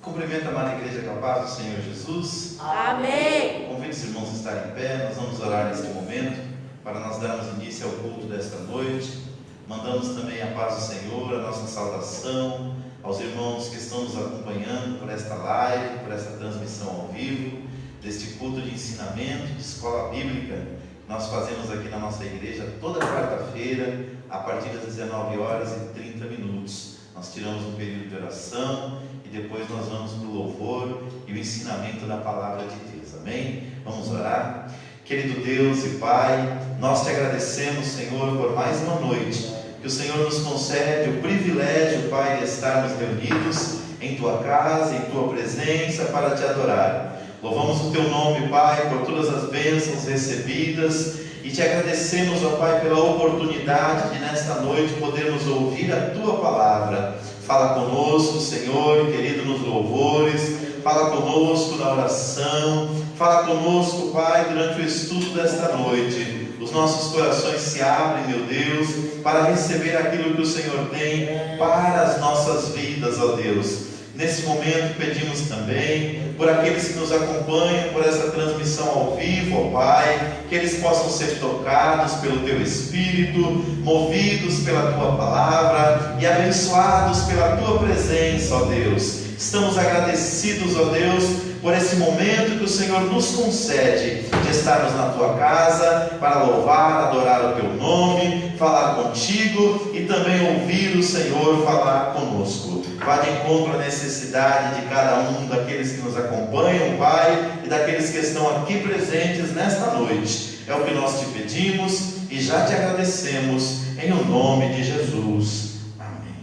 Cumprimento a amada igreja com a paz do Senhor Jesus. Amém. Convido os irmãos a estarem em pé. Nós vamos orar neste momento para nós darmos início ao culto desta noite. Mandamos também a paz do Senhor, a nossa saudação aos irmãos que estão nos acompanhando por esta live, por esta transmissão ao vivo, deste culto de ensinamento, de escola bíblica. Nós fazemos aqui na nossa igreja toda quarta-feira, a partir das 19 horas e 30 minutos. Nós tiramos um período de oração e depois nós vamos para o louvor e o ensinamento da palavra de Deus. Amém? Vamos orar. Querido Deus e Pai, nós te agradecemos, Senhor, por mais uma noite que o Senhor nos concede o privilégio, Pai, de estarmos reunidos em Tua casa, em Tua presença, para Te adorar. Louvamos o Teu nome, Pai, por todas as bênçãos recebidas e Te agradecemos, ó Pai, pela oportunidade de nesta noite podermos ouvir a Tua palavra. Fala conosco, Senhor, querido, nos louvores, fala conosco na oração, fala conosco, Pai, durante o estudo desta noite. Os nossos corações se abrem, meu Deus, para receber aquilo que o Senhor tem para as nossas vidas, ó Deus. Nesse momento pedimos também por aqueles que nos acompanham por essa transmissão ao vivo, ó Pai, que eles possam ser tocados pelo Teu Espírito, movidos pela Tua palavra e abençoados pela Tua presença, ó Deus. Estamos agradecidos, ó Deus, por esse momento que o Senhor nos concede de estarmos na Tua casa para louvar, adorar o Teu nome, falar contigo e também ouvir o Senhor falar conosco. Vá de encontro à necessidade de cada um daqueles que nos acompanham, Pai, e daqueles que estão aqui presentes nesta noite. É o que nós te pedimos e já te agradecemos em o nome de Jesus. Amém.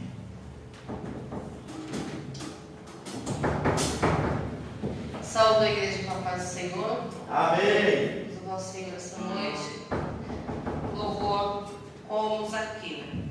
Saúde a igreja com a paz do Senhor. Amém. Vamos louvar o Senhor esta noite. Louvor como Zaqueu.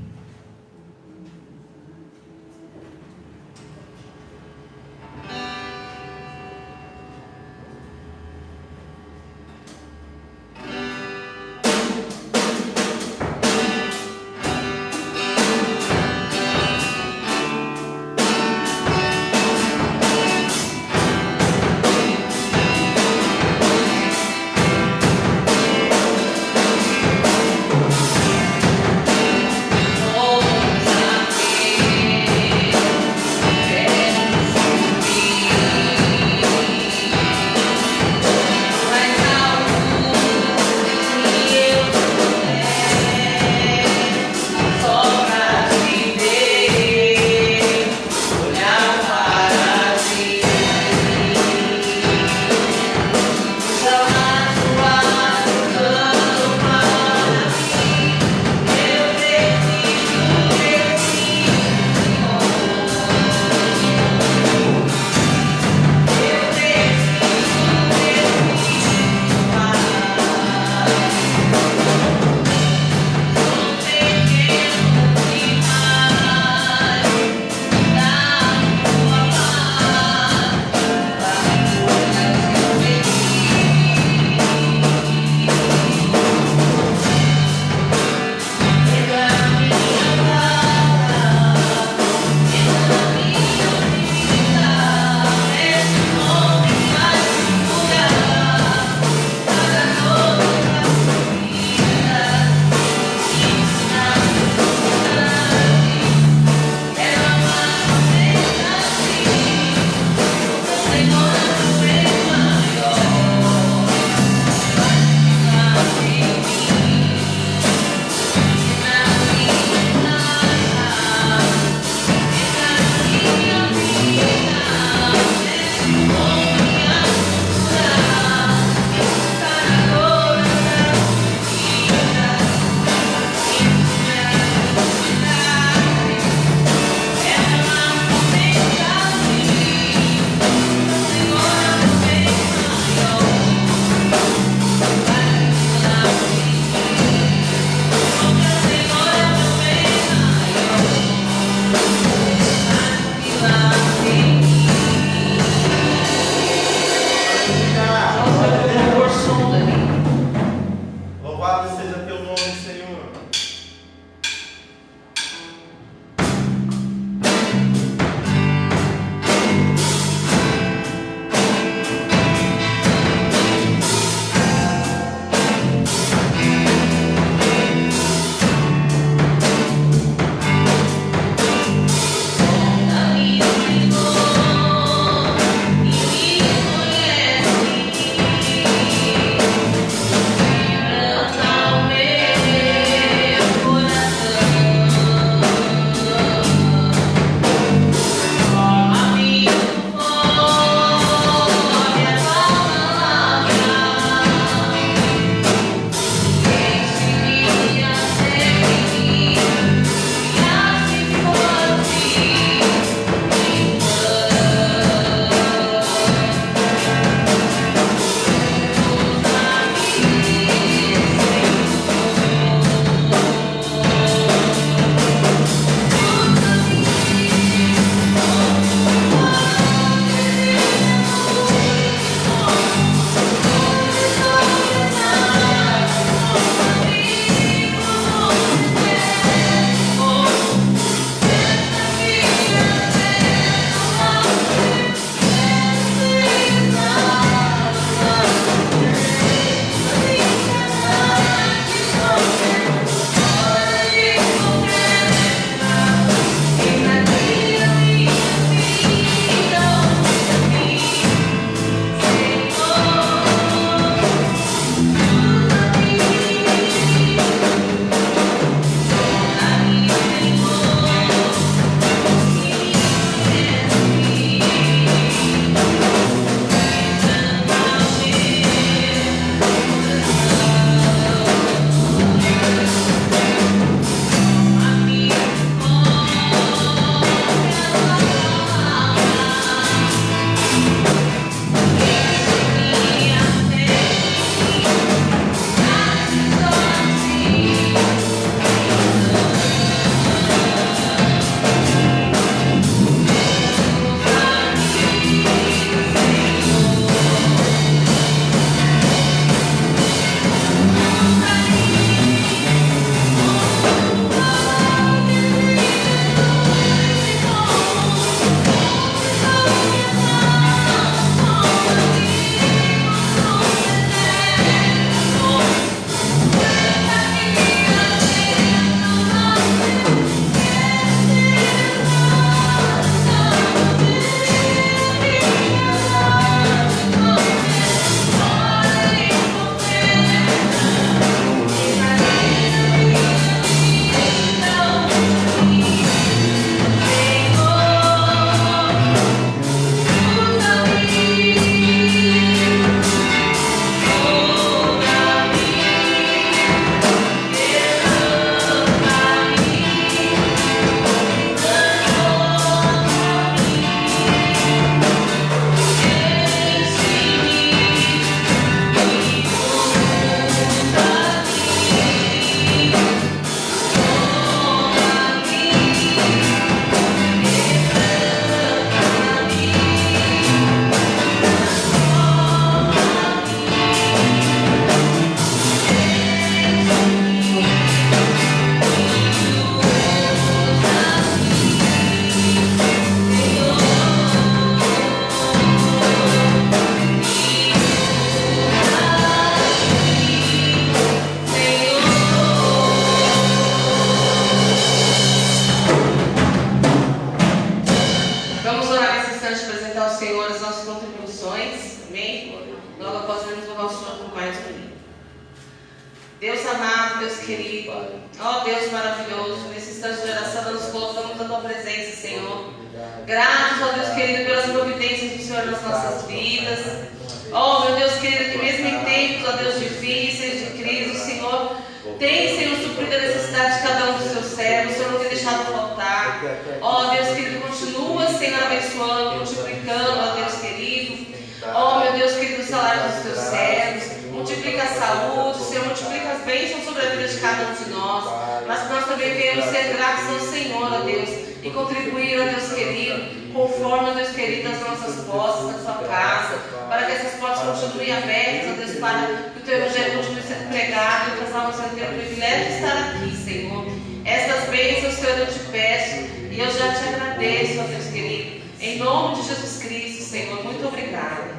interessante apresentar ao Senhor as nossas contribuições, amém? Logo após vermos louvar o Senhor por mais um dia. Deus amado, Deus querido, ó Deus maravilhoso, nesse instante de oração nós nos colocamos na tua presença, Senhor. Gratos, ó Deus querido, pelas providências do Senhor nas nossas vidas. Ó meu Deus querido, que mesmo em tempos, ó Deus, difíceis, de crise, o Senhor tem, Senhor, suprido a necessidade de cada um dos seus servos. O Senhor não tem deixado faltar. Ó Deus querido, continua, Senhor, abençoando, multiplicando, ó Deus querido. Ó meu Deus querido, o salário dos teus servos. Multiplica a saúde, Senhor, multiplica as bênçãos sobre a vida de cada um de nós. Mas que nós também venhamos ser gratos ao Senhor, ó Deus, e contribuir, ó Deus querido, conforme, ó Deus querido, as nossas posses na sua casa, para que essas portas continuem abertas, ó Deus, para que o teu evangelho continue sendo pregado e outras almas venham ter o privilégio de estar aqui, Senhor. Essas bênçãos, Senhor, eu te peço e eu já te agradeço, ó Deus querido, em nome de Jesus Cristo, Senhor. Muito obrigada.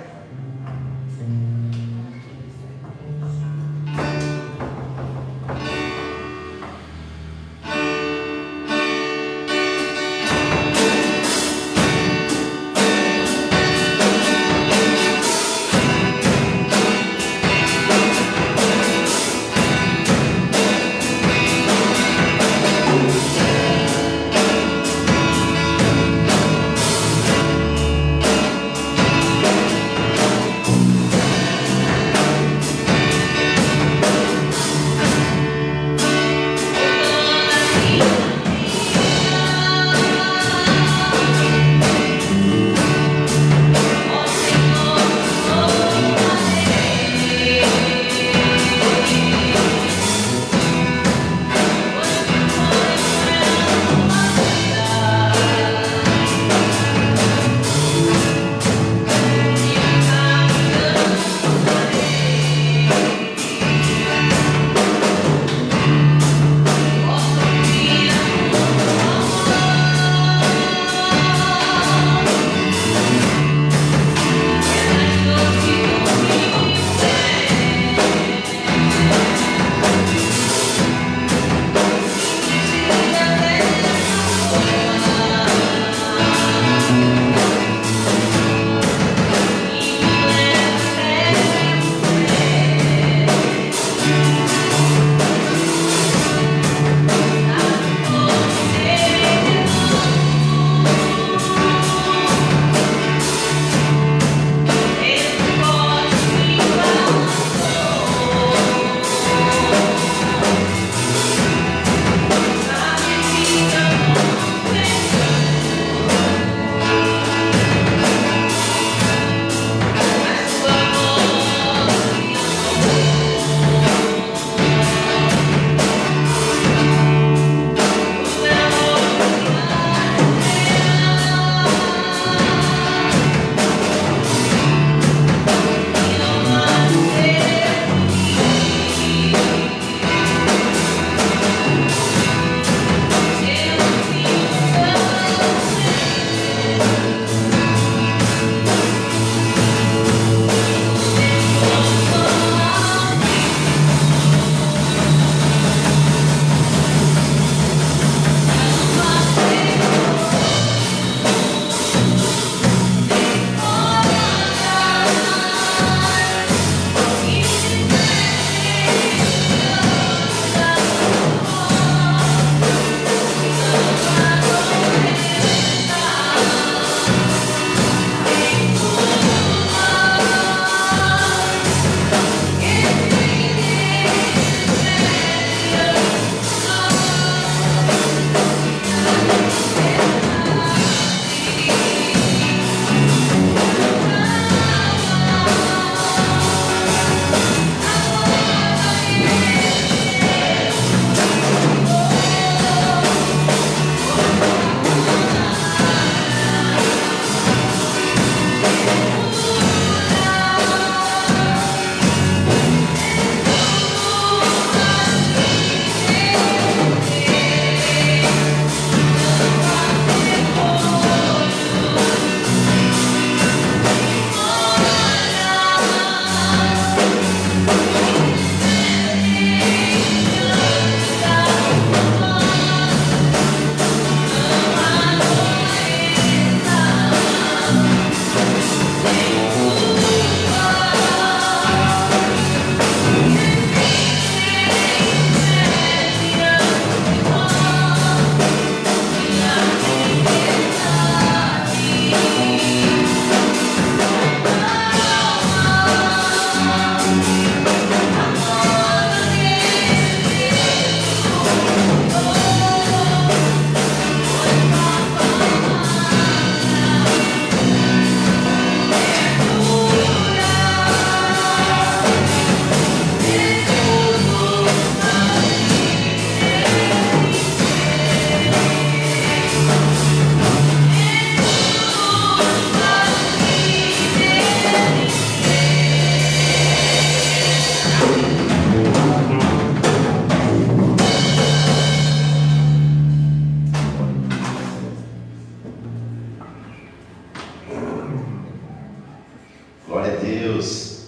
Deus,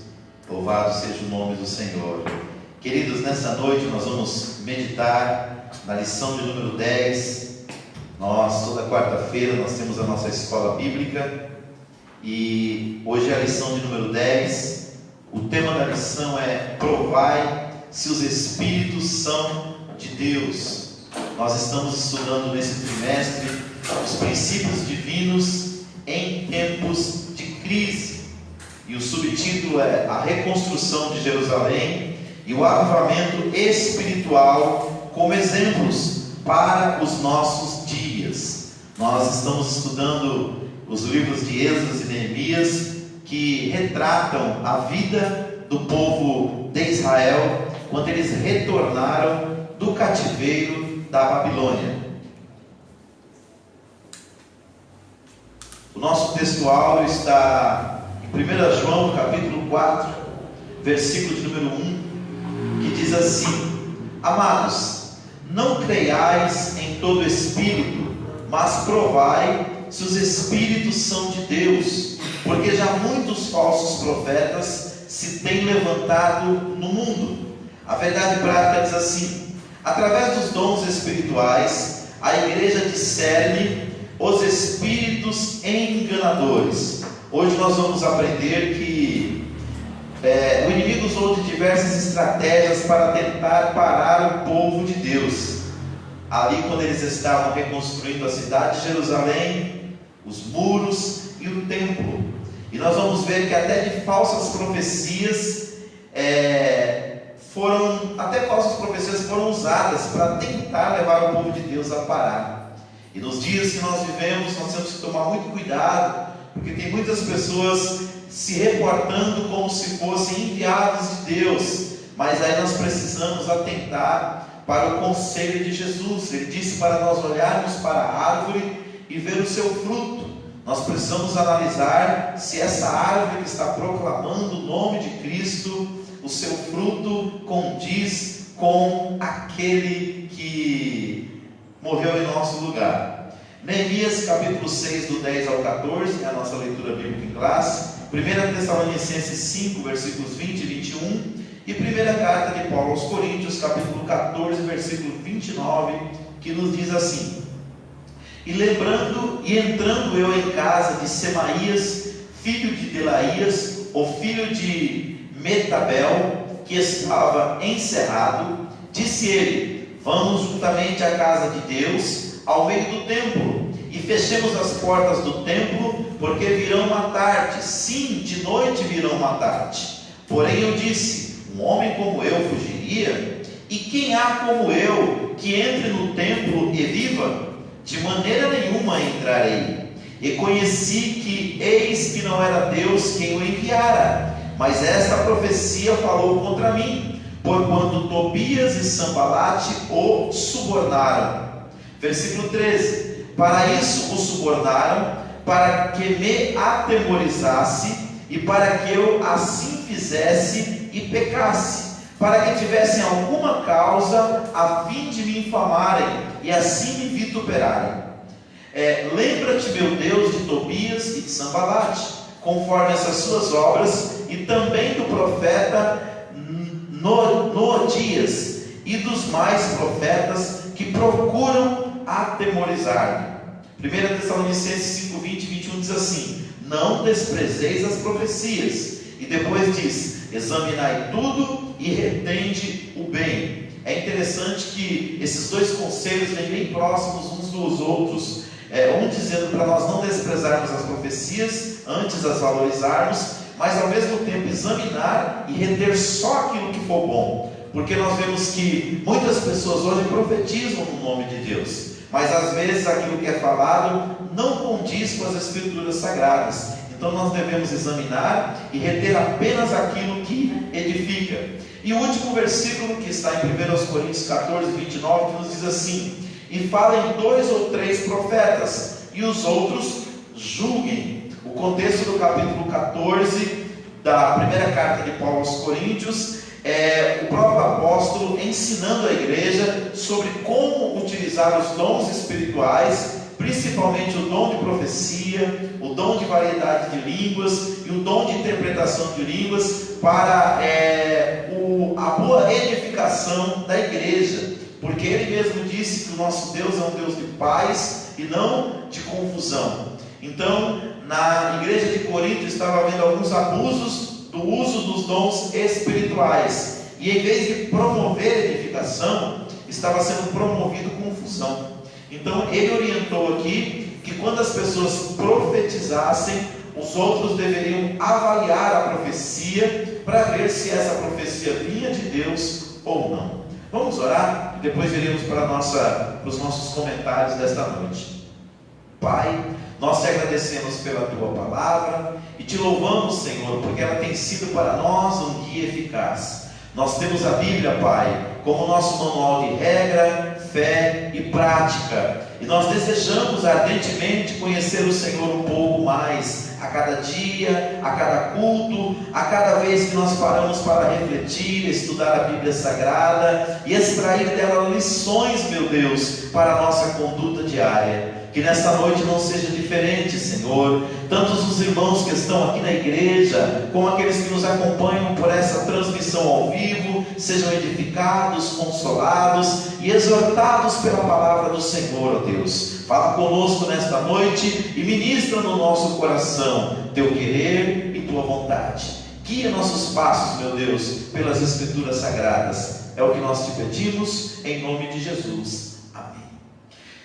louvado seja o nome do Senhor. Queridos, nessa noite nós vamos meditar na lição de número 10. Toda quarta-feira, nós temos a nossa escola bíblica e hoje é a lição de número 10. O tema da lição é: provai se os Espíritos são de Deus. Nós estamos estudando nesse trimestre os princípios divinos em tempos de crise. E o subtítulo é a reconstrução de Jerusalém e o avivamento espiritual como exemplos para os nossos dias. Nós estamos estudando os livros de Esdras e Neemias, que retratam a vida do povo de Israel quando eles retornaram do cativeiro da Babilônia. O nosso textual está em 1 João capítulo 4, versículo de número 1, que diz assim: Amados, não creiais em todo espírito, mas provai se os espíritos são de Deus, porque já muitos falsos profetas se têm levantado no mundo. A verdade prática diz assim: através dos dons espirituais, a igreja discerne os espíritos enganadores. Hoje nós vamos aprender que o inimigo usou de diversas estratégias para tentar parar o povo de Deus. Ali, quando eles estavam reconstruindo a cidade de Jerusalém, os muros e o templo. E nós vamos ver que até de falsas profecias foram usadas para tentar levar o povo de Deus a parar. E nos dias que nós vivemos, nós temos que tomar muito cuidado, porque tem muitas pessoas se reportando como se fossem enviados de Deus, mas aí nós precisamos atentar para o conselho de Jesus. Ele disse para nós olharmos para a árvore e ver o seu fruto. Nós precisamos analisar se essa árvore que está proclamando o nome de Cristo, o seu fruto condiz com aquele que morreu em nosso lugar. Neemias capítulo 6, do 10 ao 14, é a nossa leitura bíblica em classe. 1 Tessalonicenses 5, versículos 20 e 21. E 1ª carta de Paulo aos Coríntios, capítulo 14, versículo 29, que nos diz assim: E entrando eu em casa de Semaías, filho de Delaías, o filho de Metabel, que estava encerrado, disse ele: Vamos juntamente à casa de Deus, ao meio do templo, e fechemos as portas do templo, porque virão matar-te. Sim, de noite virão matar-te. Porém eu disse: um homem como eu fugiria? E quem há como eu que entre no templo e viva? De maneira nenhuma entrarei. E conheci que eis que não era Deus quem o enviara, mas esta profecia falou contra mim, porquanto Tobias e Sambalate o subornaram. Versículo 13: Para isso o subornaram, para que me atemorizasse, e para que eu assim fizesse e pecasse, para que tivessem alguma causa a fim de me infamarem e assim me vituperarem. Lembra-te, meu Deus, de Tobias e de Sambalate, conforme essas suas obras, e também do profeta Noadias e dos mais profetas que procuram atemorizar-me. 1 Tessalonicenses 5, 20 e 21 diz assim: Não desprezeis as profecias. E depois diz: Examinai tudo e retende o bem. É interessante que esses dois conselhos vêm bem próximos uns dos outros. Um dizendo para nós não desprezarmos as profecias, antes as valorizarmos, mas ao mesmo tempo examinar e reter só aquilo que for bom. Porque nós vemos que muitas pessoas hoje profetizam no nome de Deus, mas às vezes aquilo que é falado não condiz com as escrituras sagradas. Então nós devemos examinar e reter apenas aquilo que edifica. E o último versículo, que está em 1 Coríntios 14, 29, que nos diz assim: E falem 2 ou 3 profetas, e os outros julguem. O contexto do capítulo 14 da primeira carta de Paulo aos Coríntios o próprio apóstolo ensinando a igreja sobre como utilizar os dons espirituais principalmente o dom de profecia, o dom de variedade de línguas e o dom de interpretação de línguas para a boa edificação da igreja, porque ele mesmo disse que o nosso Deus é um Deus de paz e não de confusão. Então, na igreja de Corinto estava havendo alguns abusos do uso dos dons espirituais, e em vez de promover edificação, estava sendo promovido confusão. Então ele orientou aqui que quando as pessoas profetizassem, os outros deveriam avaliar a profecia para ver se essa profecia vinha de Deus ou não. Vamos orar e depois iremos para os nossos comentários desta noite. Pai, nós te agradecemos pela tua palavra e te louvamos, Senhor, porque ela tem sido para nós um guia eficaz. Nós temos a Bíblia, Pai, como nosso manual de regra, fé e prática, e nós desejamos ardentemente conhecer o Senhor um pouco mais, a cada dia, a cada culto, a cada vez que nós paramos para refletir, estudar a Bíblia Sagrada e extrair dela lições, meu Deus, para a nossa conduta diária. Que nesta noite não seja diferente, Senhor. Tantos os irmãos que estão aqui na igreja, como aqueles que nos acompanham por essa transmissão ao vivo, sejam edificados, consolados e exortados pela palavra do Senhor, ó Deus. Fala conosco nesta noite e ministra no nosso coração teu querer e tua vontade. Guia nossos passos, meu Deus, pelas Escrituras Sagradas. É o que nós te pedimos, em nome de Jesus.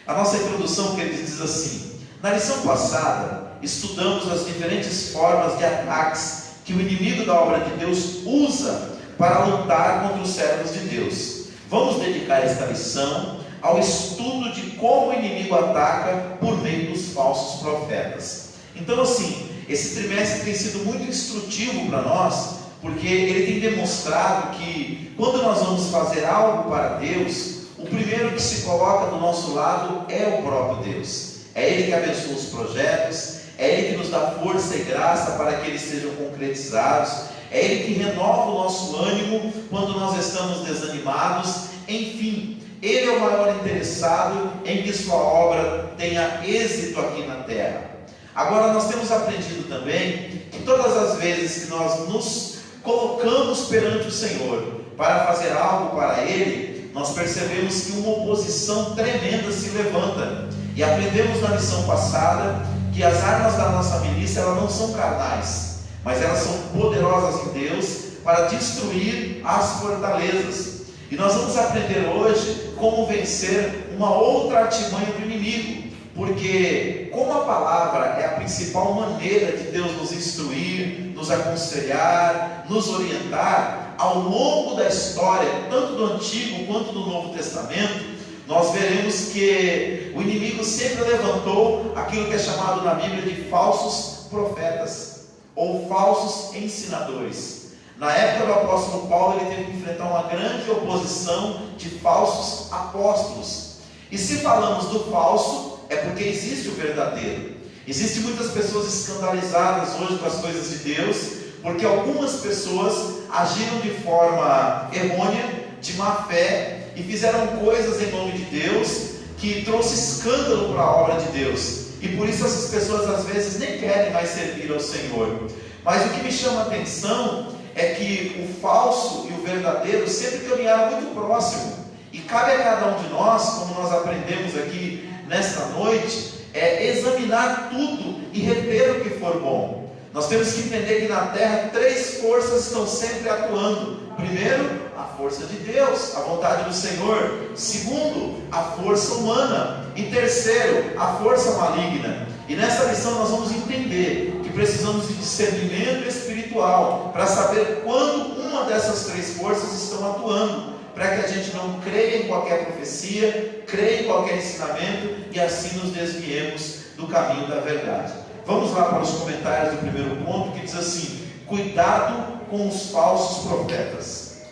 A nossa introdução, que ele diz assim: na lição passada, estudamos as diferentes formas de ataques que o inimigo da obra de Deus usa para lutar contra os servos de Deus. Vamos dedicar esta lição ao estudo de como o inimigo ataca por meio dos falsos profetas. Então, assim, esse trimestre tem sido muito instrutivo para nós, porque ele tem demonstrado que quando nós vamos fazer algo para Deus, o primeiro que se coloca do nosso lado é o próprio Deus. É Ele que abençoa os projetos, é Ele que nos dá força e graça para que eles sejam concretizados, é Ele que renova o nosso ânimo quando nós estamos desanimados. Enfim, Ele é o maior interessado em que sua obra tenha êxito aqui na terra. Agora, nós temos aprendido também que todas as vezes que nós nos colocamos perante o Senhor para fazer algo para Ele, nós percebemos que uma oposição tremenda se levanta. E aprendemos na lição passada que as armas da nossa milícia, elas não são carnais, mas elas são poderosas em Deus para destruir as fortalezas. E nós vamos aprender hoje como vencer uma outra artimanha do inimigo, porque como a palavra é a principal maneira de Deus nos instruir, nos aconselhar, nos orientar, ao longo da história, tanto do Antigo quanto do Novo Testamento, nós veremos que o inimigo sempre levantou aquilo que é chamado na Bíblia de falsos profetas, ou falsos ensinadores. Na época do apóstolo Paulo, ele teve que enfrentar uma grande oposição de falsos apóstolos. E se falamos do falso, é porque existe o verdadeiro. Existem muitas pessoas escandalizadas hoje com as coisas de Deus, porque algumas pessoas agiram de forma errônea, de má fé, e fizeram coisas em nome de Deus que trouxe escândalo para a obra de Deus. E por isso essas pessoas às vezes nem querem mais servir ao Senhor. Mas o que me chama a atenção é que o falso e o verdadeiro sempre caminharam muito próximo. E cabe a cada um de nós, como nós aprendemos aqui nesta noite, examinar tudo e reter o que for bom. Nós temos que entender que na terra 3 forças estão sempre atuando. Primeiro, a força de Deus, a vontade do Senhor. Segundo, a força humana. E terceiro, a força maligna. E nessa lição nós vamos entender que precisamos de discernimento espiritual para saber quando uma dessas 3 forças estão atuando, para que a gente não creia em qualquer profecia, creia em qualquer ensinamento e assim nos desviemos do caminho da verdade. Vamos lá para os comentários do primeiro ponto, que diz assim: cuidado com os falsos profetas.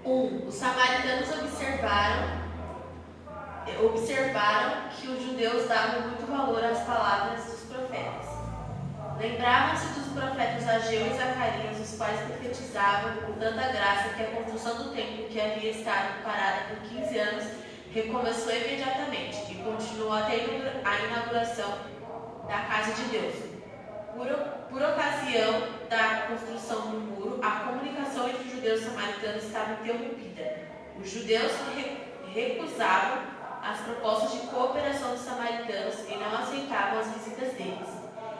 1. Os samaritanos observaram que os judeus davam muito valor às palavras dos profetas. Lembravam-se dos profetas Ageu e Zacarias, os quais profetizavam com tanta graça que a construção do templo, que havia estado parada por 15 anos, recomeçou imediatamente e continuou até a inauguração da casa de Deus. Por ocasião da construção do muro, a comunicação entre os judeus e os samaritanos estava interrompida. Os judeus recusavam as propostas de cooperação dos samaritanos e não aceitavam as visitas deles.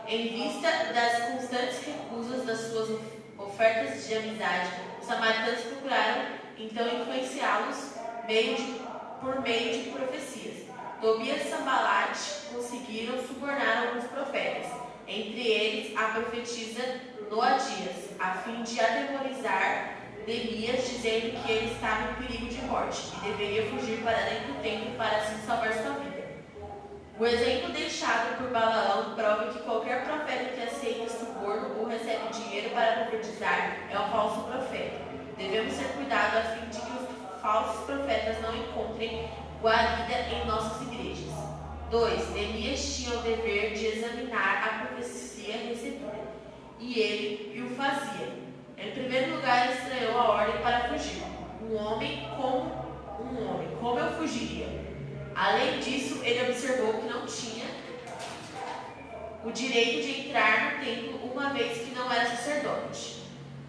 Em vista das constantes recusas das suas ofertas de amizade, os samaritanos procuraram então influenciá-los por meio de profecias. Tobias e Sambalat conseguiram subornar alguns profetas, entre eles a profetisa Noadias, a fim de atemorizar Neemias, dizendo que ele estava em perigo de morte e deveria fugir para dentro do templo para assim salvar sua vida. O exemplo deixado por Balaão prova que qualquer profeta que aceita suborno ou recebe dinheiro para profetizar é um falso profeta. Devemos ter cuidado a fim de que os falsos profetas não encontrem guarida em nossas igrejas. 2. Neemias tinha o dever de examinar a profecia recebida, e ele o fazia. Em primeiro lugar, ele estranhou a ordem para fugir. Um homem, como eu fugiria? Além disso, ele observou que não tinha o direito de entrar no templo uma vez que não era sacerdote.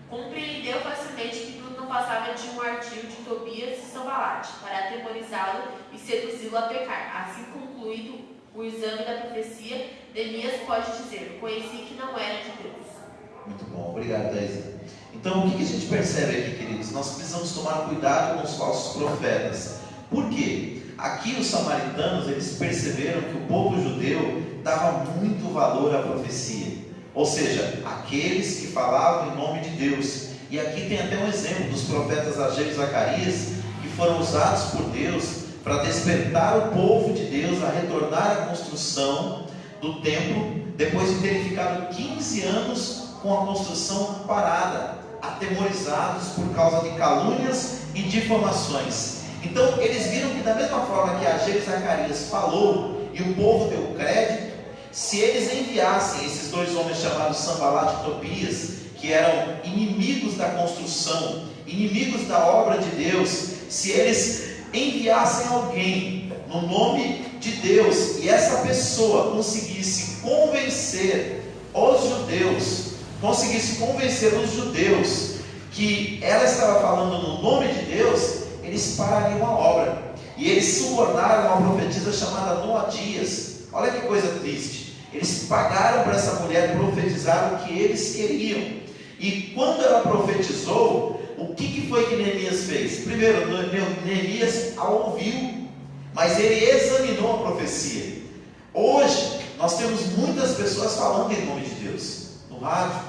Compreendeu facilmente que tudo não passava de um ardil de Tobias e Sambalat para atemorizá-lo e seduzi-lo a pecar. Assim concluído o exame da profecia, Neemias pode dizer: conheci que não era de Deus. Muito bom, obrigado, Daisy. Então, o que a gente percebe aqui, queridos? Nós precisamos tomar cuidado com os falsos profetas. Por quê? Aqui os samaritanos, eles perceberam que o povo judeu dava muito valor à profecia, ou seja, aqueles que falavam em nome de Deus. E aqui tem até um exemplo dos profetas Ageu e Zacarias, que foram usados por Deus para despertar o povo de Deus a retornar à construção do templo, depois de terem ficado 15 anos com a construção parada, atemorizados por causa de calúnias e difamações. Então eles viram que da mesma forma que Ageu e Zacarias falou e o povo deu crédito, se eles enviassem esses dois homens chamados Sambalat e Tobias, que eram inimigos da construção, inimigos da obra de Deus, se eles enviassem alguém no nome de Deus e essa pessoa conseguisse convencer os judeus que ela estava falando no nome de Deus, eles parariam a obra. E eles subornaram uma profetisa chamada Noadias. Olha que coisa triste. Eles pagaram para essa mulher profetizar o que eles queriam. E quando ela profetizou, o que foi que Neemias fez? Primeiro, Neemias a ouviu, mas ele examinou a profecia. Hoje, nós temos muitas pessoas falando em nome de Deus, no rádio,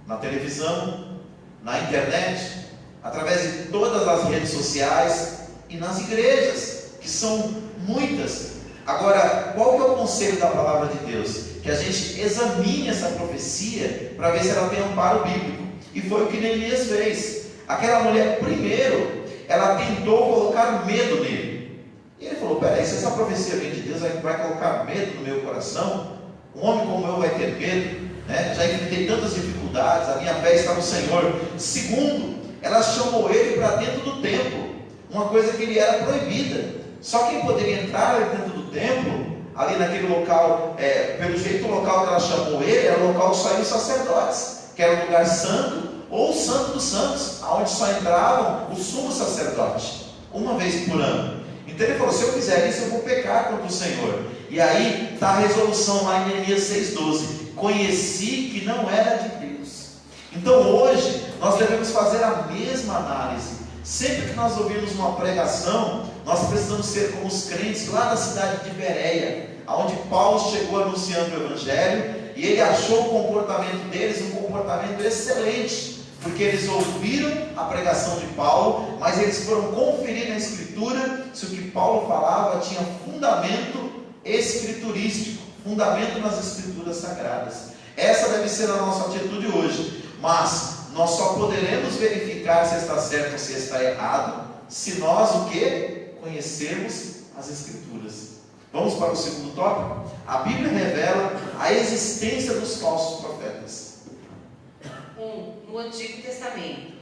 na televisão, na internet, através de todas as redes sociais e nas igrejas, que são muitas. Agora, qual que é o conselho da palavra de Deus? Que a gente examine essa profecia para ver se ela tem amparo bíblico. E foi o que Neemias fez. Aquela mulher, primeiro, ela tentou colocar medo nele. E ele falou: peraí, se essa profecia vem de Deus, vai colocar medo no meu coração? Um homem como eu vai ter medo? Já enfrentei tantas dificuldades, a minha fé está no Senhor. Segundo, ela chamou ele para dentro do templo, uma coisa que ele era proibida. Só quem poderia entrar dentro do templo, ali naquele local, pelo jeito o local que ela chamou ele, era o local que só iam os sacerdotes, que era o lugar santo, ou o santo dos santos, onde só entravam o sumo sacerdote, uma vez por ano. Então ele falou: se eu fizer isso, eu vou pecar contra o Senhor. E aí está a resolução lá em Neemias 6,12: conheci que não era de Deus. Então hoje nós devemos fazer a mesma análise. Sempre que nós ouvirmos uma pregação, nós precisamos ser como os crentes lá na cidade de Bereia, onde Paulo chegou anunciando o Evangelho, e ele achou o comportamento deles um comportamento excelente, porque eles ouviram a pregação de Paulo, mas eles foram conferir na Escritura se o que Paulo falava tinha fundamento escriturístico, fundamento nas Escrituras Sagradas. Essa deve ser a nossa atitude hoje. Mas nós só poderemos verificar se está certo ou se está errado se nós o que? Conhecermos as Escrituras. Vamos para o segundo tópico. A Bíblia revela a existência dos falsos profetas. No Antigo Testamento,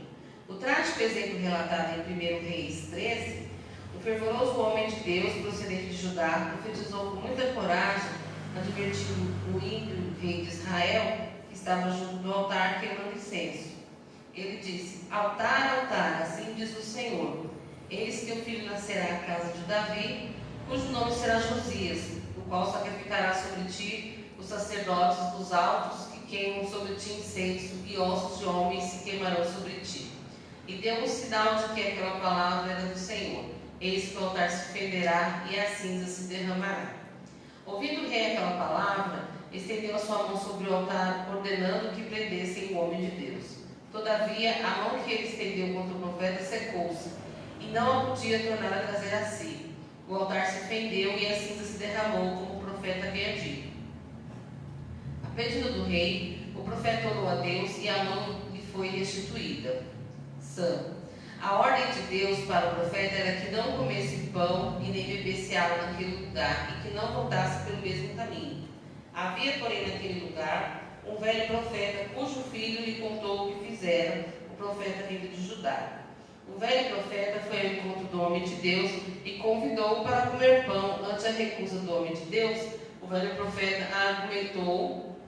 o trágico exemplo relatado em 1 Reis 13, o fervoroso homem de Deus, procedente de Judá, profetizou com muita coragem, advertindo o ímpio rei de Israel, que estava junto do altar queimando incenso. Ele disse: altar, altar, assim diz o Senhor, eis que o filho nascerá à casa de Davi, cujo nome será Josias, o qual sacrificará sobre ti os sacerdotes dos altos, que queimam sobre ti incenso, e ossos de homens se queimarão sobre ti. E deu um sinal de que aquela palavra era do Senhor. Eis que o altar se fenderá e a cinza se derramará. Ouvindo o rei aquela palavra, estendeu a sua mão sobre o altar, ordenando que prendessem o homem de Deus. Todavia, a mão que ele estendeu contra o profeta secou-se, e não a podia tornar a trazer a si. O altar se fendeu e a cinza se derramou, como o profeta havia dito. A pedido do rei, o profeta orou a Deus e a mão lhe foi restituída. A ordem de Deus para o profeta era que não comesse pão e nem bebesse água naquele lugar e que não voltasse pelo mesmo caminho. Havia, porém, naquele lugar um velho profeta cujo filho lhe contou o que fizera o profeta vindo de Judá. O velho profeta foi ao encontro do homem de Deus e convidou-o para comer pão. Ante a recusa do homem de Deus, o velho profeta argumentou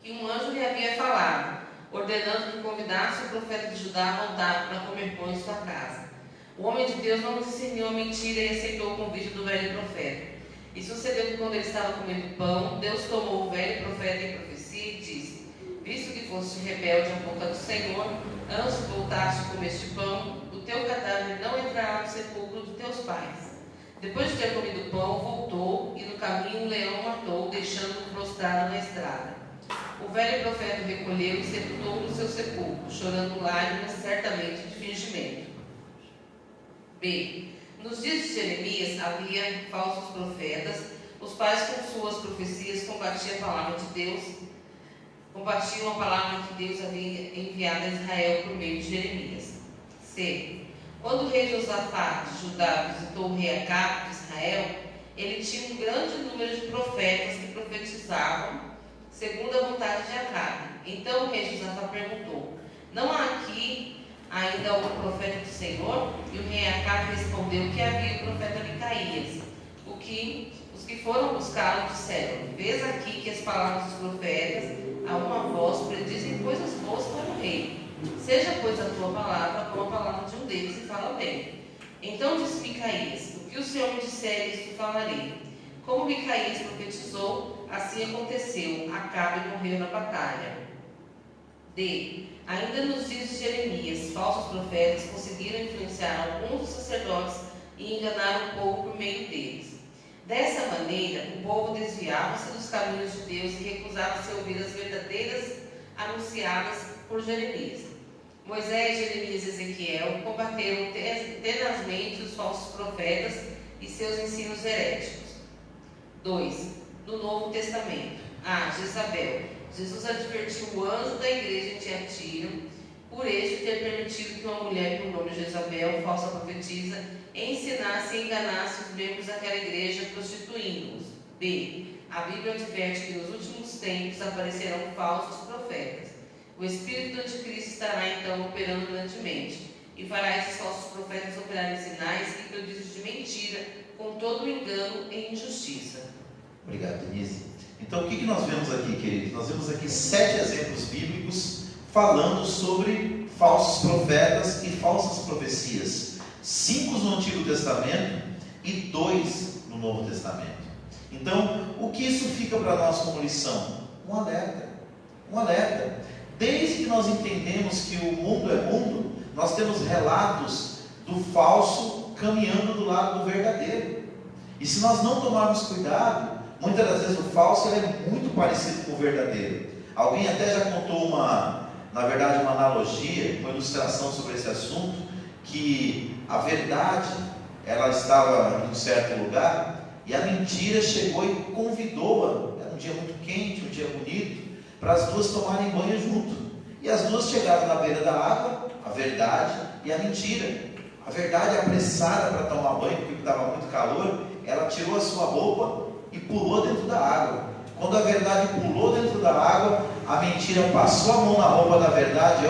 que um anjo lhe havia falado, ordenando que convidasse o profeta de Judá a voltar para comer pão em sua casa. O homem de Deus não discerniu a mentira e aceitou o convite do velho profeta. E sucedeu que quando ele estava comendo pão, Deus tomou o velho profeta em profecia e disse: visto que foste rebelde à boca do Senhor, antes voltaste e comeste pão, o teu cadáver não entrará no sepulcro de teus pais. Depois de ter comido pão, voltou, e no caminho um leão matou, deixando-o prostrado na estrada. O velho profeta recolheu e sepultou no seu sepulcro, chorando lágrimas, certamente de fingimento. B. Nos dias de Jeremias havia falsos profetas, os quais com suas profecias combatiam a palavra de Deus, combatiam a palavra que Deus havia enviado a Israel por meio de Jeremias. C. Quando o rei Josafá de Judá visitou o rei Acabe de Israel, ele tinha um grande número de profetas que profetizavam segundo a vontade de Acabe. Então o rei Josafá perguntou: não há aqui ainda algum profeta do Senhor? E o rei Acabe respondeu que havia o profeta Micaías. Os que foram buscá-lo disseram: vês aqui que as palavras dos profetas, a uma voz, predizem coisas boas para o rei. Seja, pois, a tua palavra como a palavra de um deles e fala bem. Então disse Micaías: o que o Senhor me disser, isto falarei. Como Micaías profetizou, assim aconteceu. Acabe morreu na batalha. D. Ainda nos dias de Jeremias, falsos profetas conseguiram influenciar alguns dos sacerdotes e enganaram o povo por meio deles. Dessa maneira, o povo desviava-se dos caminhos de Deus e recusava-se a ouvir as verdadeiras anunciadas por Jeremias. Moisés, Jeremias e Ezequiel combateram tenazmente os falsos profetas e seus ensinos heréticos. 2. No Novo Testamento. Jezabel. Jesus advertiu o anjo da igreja em Tiatira, por este ter permitido que uma mulher por nome Jezabel, falsa profetisa, ensinasse e enganasse os membros daquela igreja, prostituindo-os. B. A Bíblia adverte que nos últimos tempos aparecerão falsos profetas. O espírito do anticristo estará então operando grandemente, e fará esses falsos profetas operarem sinais e prodígios de mentira, com todo o engano e injustiça. Obrigado, Denise. Então, o que nós vemos aqui, queridos? Nós vemos aqui 7 exemplos bíblicos falando sobre falsos profetas e falsas profecias. 5 no Antigo Testamento e 2 no Novo Testamento. Então, o que isso fica para nós como lição? Um alerta. Um alerta. Desde que nós entendemos que o mundo é mundo, nós temos relatos do falso caminhando do lado do verdadeiro. E se nós não tomarmos cuidado, muitas das vezes o falso é muito parecido com o verdadeiro. Alguém até já contou uma analogia, uma ilustração sobre esse assunto, que a verdade, ela estava em um certo lugar, e a mentira chegou e convidou-a. Era um dia muito quente, um dia bonito, para as duas tomarem banho junto. E as duas chegaram na beira da água, a verdade e a mentira. A verdade, apressada para tomar banho, porque estava muito calor, ela tirou a sua roupa e pulou dentro da água. Quando a verdade pulou dentro da água, a mentira passou a mão na roupa da verdade,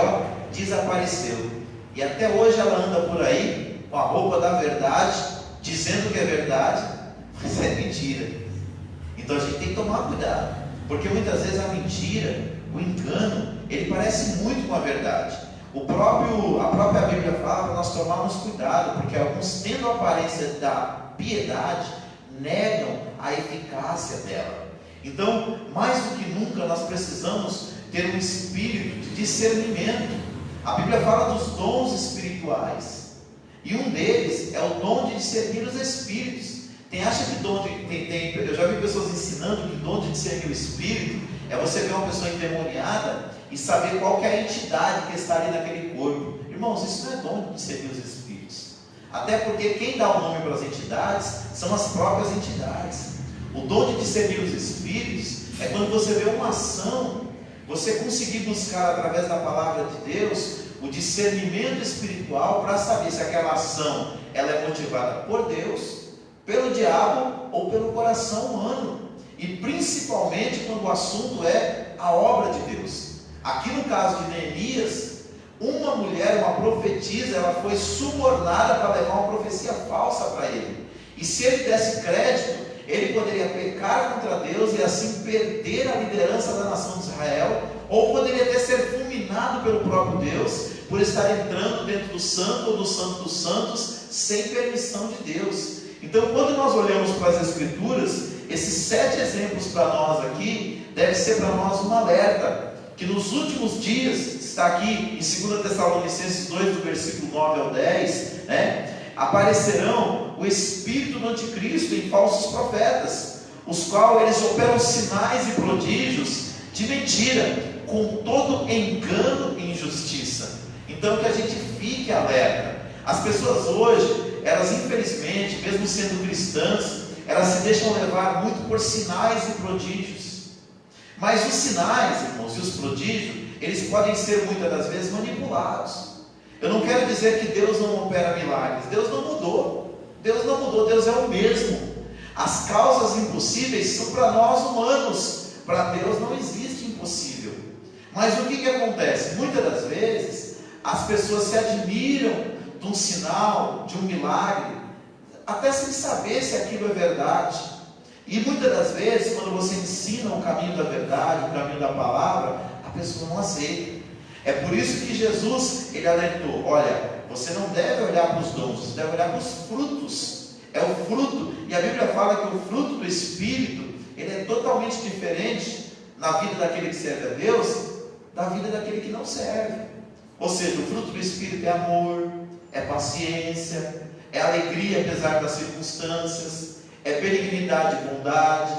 desapareceu. E até hoje ela anda por aí com a roupa da verdade dizendo que é verdade, mas é mentira. Então a gente tem que tomar cuidado, porque muitas vezes a mentira, o engano, ele parece muito com a verdade. A própria Bíblia fala para nós tomarmos cuidado, porque alguns, tendo a aparência da piedade, negam a eficácia dela. Então, mais do que nunca, nós precisamos ter um espírito de discernimento. A Bíblia fala dos dons espirituais, e um deles é o dom de discernir os espíritos. Acha que eu já vi pessoas ensinando que dom de discernir o espírito é você ver uma pessoa endemoniada e saber qual que é a entidade que está ali naquele corpo. Irmãos, isso não é dom de discernir os espíritos. Até porque quem dá o nome para as entidades são as próprias entidades. O dom de discernir os espíritos é quando você vê uma ação, você conseguir buscar através da palavra de Deus o discernimento espiritual para saber se aquela ação ela é motivada por Deus, pelo diabo ou pelo coração humano. E principalmente quando o assunto é a obra de Deus. Aqui no caso de Neemias, uma mulher, uma profetisa, ela foi subornada para levar uma profecia falsa para ele. E se ele desse crédito, ele poderia pecar contra Deus e assim perder a liderança da nação de Israel, ou poderia até ser fulminado pelo próprio Deus, por estar entrando dentro do santo ou do santo dos santos, sem permissão de Deus. Então, quando nós olhamos para as Escrituras, esses 7 exemplos para nós aqui, deve ser para nós um alerta, que nos últimos dias, está aqui em 2 Tessalonicenses 2, do versículo 9 ao 10, aparecerão o espírito do anticristo em falsos profetas, os quais eles operam sinais e prodígios de mentira, com todo engano e injustiça. Então que a gente fique alerta. As pessoas hoje, elas infelizmente, mesmo sendo cristãs, elas se deixam levar muito por sinais e prodígios. Mas os sinais, irmãos, e os prodígios, eles podem ser muitas das vezes manipulados. Eu não quero dizer que Deus não opera milagres. Deus não mudou. Deus não mudou, Deus é o mesmo. As causas impossíveis são para nós humanos. Para Deus não existe impossível. Mas o que acontece? Muitas das vezes, as pessoas se admiram de um sinal, de um milagre, até sem saber se aquilo é verdade. E muitas das vezes, quando você ensina o caminho da verdade, o caminho da palavra, a pessoa não aceita. É por isso que Jesus, ele alertou: olha, você não deve olhar para os dons, você deve olhar para os frutos. É o fruto, e a Bíblia fala que o fruto do Espírito, ele é totalmente diferente na vida daquele que serve a Deus, da vida daquele que não serve. Ou seja, o fruto do Espírito é amor, é paciência, é alegria apesar das circunstâncias, é benignidade e bondade,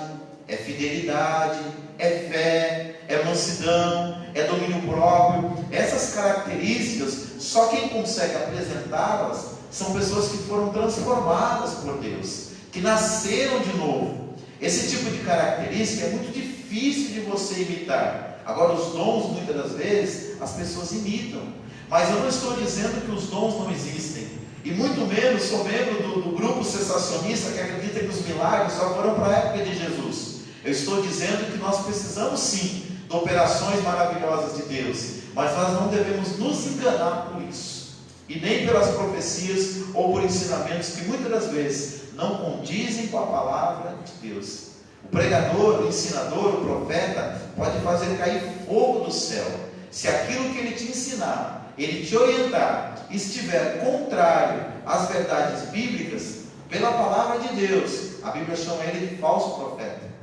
é fidelidade, é fé, é mansidão, é domínio próprio. Essas características, só quem consegue apresentá-las são pessoas que foram transformadas por Deus, que nasceram de novo. Esse tipo de característica é muito difícil de você imitar. Agora, os dons, muitas das vezes, as pessoas imitam. Mas eu não estou dizendo que os dons não existem. E muito menos sou membro do grupo cessacionista que acredita que os milagres só foram para a época de Jesus. Eu estou dizendo que nós precisamos sim de operações maravilhosas de Deus, mas nós não devemos nos enganar por isso, e nem pelas profecias ou por ensinamentos que muitas das vezes não condizem com a palavra de Deus. O pregador, o ensinador, o profeta pode fazer cair fogo do céu. Se aquilo que ele te ensinar, ele te orientar, estiver contrário às verdades bíblicas, pela palavra de Deus, a Bíblia chama ele de falso profeta.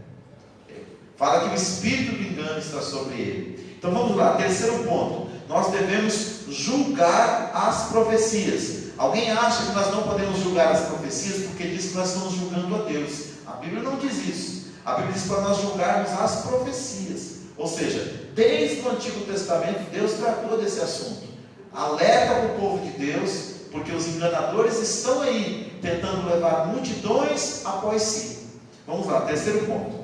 Fala que o espírito do engano está sobre ele. Então vamos lá, terceiro ponto: nós devemos julgar as profecias. Alguém acha que nós não podemos julgar as profecias porque diz que nós estamos julgando a Deus? A Bíblia não diz isso. A Bíblia diz para nós julgarmos as profecias. Ou seja, desde o Antigo Testamento Deus tratou desse assunto. Alerta para o povo de Deus, porque os enganadores estão aí tentando levar multidões após si. Vamos lá, terceiro ponto.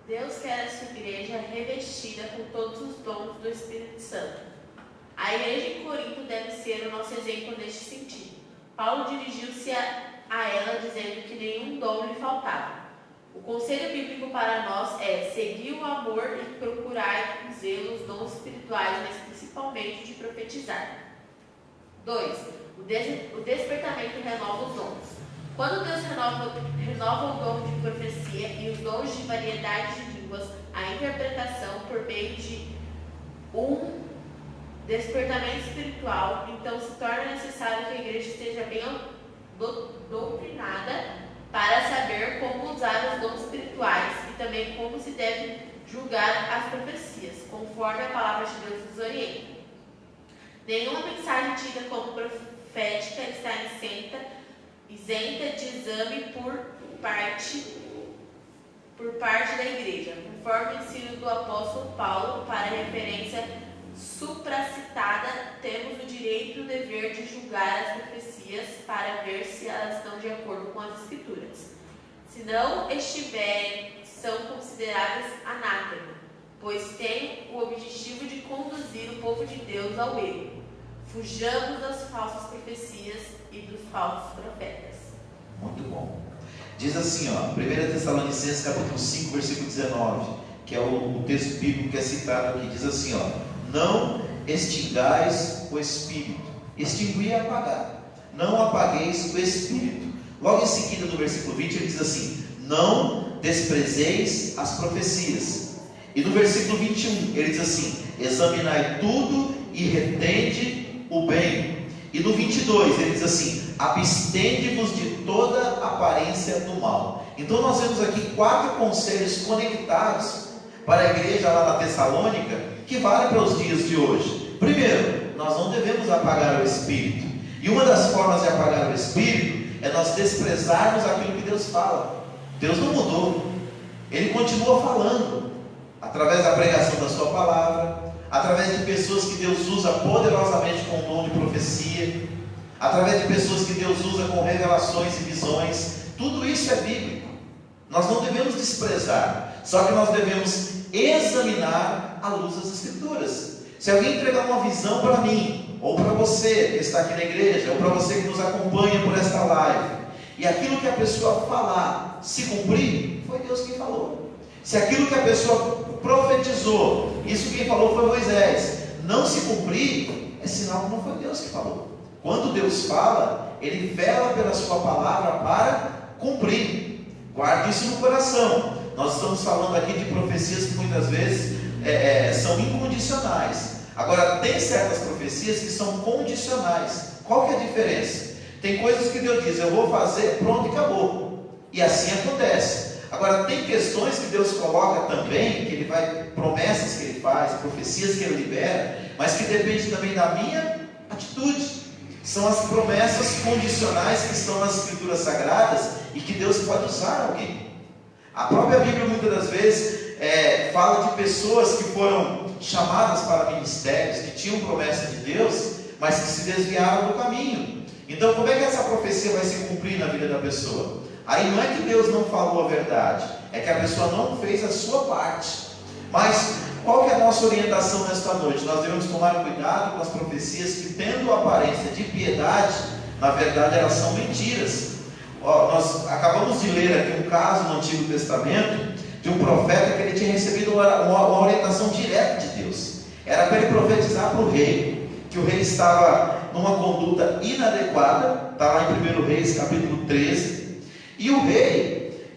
Deus quer a sua igreja revestida com todos os dons do Espírito Santo. A igreja em Corinto deve ser o nosso exemplo neste sentido. Paulo dirigiu-se a ela dizendo que nenhum dom lhe faltava. O conselho bíblico para nós é seguir o amor e procurar com zelo os dons espirituais, mas principalmente de profetizar. 2. O despertamento renova os dons. Quando Deus renova o dom de profecia e os dons de variedade de línguas, a interpretação por meio de um despertamento espiritual, então se torna necessário que a igreja esteja bem doutrinada para saber como usar os dons espirituais e também como se deve julgar as profecias, conforme a palavra de Deus nos orienta. Nenhuma mensagem tida como profética está isenta de exame por parte da igreja, conforme o ensino do apóstolo Paulo. Para a referência supracitada, temos o direito e o dever de julgar as profecias para ver se elas estão de acordo com as escrituras. Se não estiverem, são consideradas anátema, pois têm o objetivo de conduzir o povo de Deus ao erro. Fujamos das falsas profecias e dos falsos profetas. Muito bom. Diz assim, 1 Tessalonicenses capítulo 5, versículo 19, que é o texto bíblico que é citado aqui. Diz assim, não extingais o Espírito. Extinguir é apagar. Não apagueis o Espírito. Logo em seguida, no versículo 20, ele diz assim, não desprezeis as profecias. E no versículo 21, ele diz assim, examinai tudo e retende o bem. E no 22 ele diz assim, abstende-vos de toda aparência do mal. Então nós vemos aqui 4 conselhos conectados para a igreja lá na Tessalônica, que vale para os dias de hoje. Primeiro, nós não devemos apagar o Espírito. E uma das formas de apagar o Espírito é nós desprezarmos aquilo que Deus fala. Deus não mudou, Ele continua falando, através da pregação da sua palavra, através de pessoas que Deus usa poderosamente com o dom de profecia, através de pessoas que Deus usa com revelações e visões. Tudo isso é bíblico. Nós não devemos desprezar, só que nós devemos examinar à luz das Escrituras. Se alguém entregar uma visão para mim, ou para você que está aqui na igreja, ou para você que nos acompanha por esta live, e aquilo que a pessoa falar se cumprir, foi Deus quem falou. Se aquilo que a pessoa profetizou, isso quem falou foi Moisés, não se cumprir, é sinal que não foi Deus que falou. Quando Deus fala, Ele vela pela sua palavra para cumprir. Guarde isso no coração. Nós estamos falando aqui de profecias que muitas vezes são incondicionais. Agora, tem certas profecias que são condicionais. Qual que é a diferença? Tem coisas que Deus diz, eu vou fazer, pronto e acabou. E assim acontece. Agora, tem questões que Deus coloca também, que Ele vai, promessas que Ele faz, profecias que Ele libera, mas que depende também da minha atitude. São as promessas condicionais que estão nas Escrituras Sagradas e que Deus pode usar alguém. A própria Bíblia muitas das vezes fala de pessoas que foram chamadas para ministérios, que tinham promessa de Deus, mas que se desviaram do caminho. Então, como é que essa profecia vai se cumprir na vida da pessoa? Aí não é que Deus não falou a verdade, é que a pessoa não fez a sua parte. Mas qual que é a nossa orientação nesta noite? Nós devemos tomar cuidado com as profecias que, tendo aparência de piedade, na verdade elas são mentiras. Nós acabamos de ler aqui um caso no Antigo Testamento de um profeta que ele tinha recebido uma orientação direta de Deus. Era para ele profetizar para o rei, que o rei estava numa conduta inadequada. Está lá em 1 Reis capítulo 13. E o rei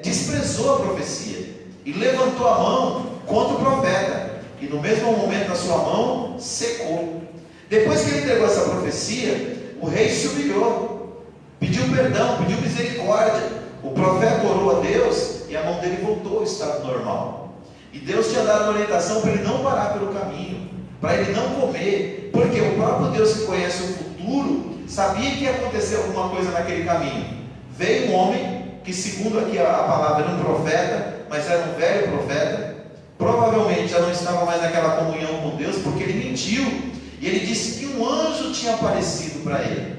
desprezou a profecia e levantou a mão contra o profeta, e no mesmo momento a sua mão secou. Depois que ele entregou essa profecia, o rei se humilhou, pediu perdão, pediu misericórdia. O profeta orou a Deus e a mão dele voltou ao estado normal. E Deus tinha dado uma orientação para ele não parar pelo caminho, para ele não comer, porque o próprio Deus que conhece o futuro sabia que ia acontecer alguma coisa naquele caminho. Veio um homem que, segundo aqui a palavra, era um profeta, mas era um velho profeta, provavelmente já não estava mais naquela comunhão com Deus, porque ele mentiu, e ele disse que um anjo tinha aparecido para ele.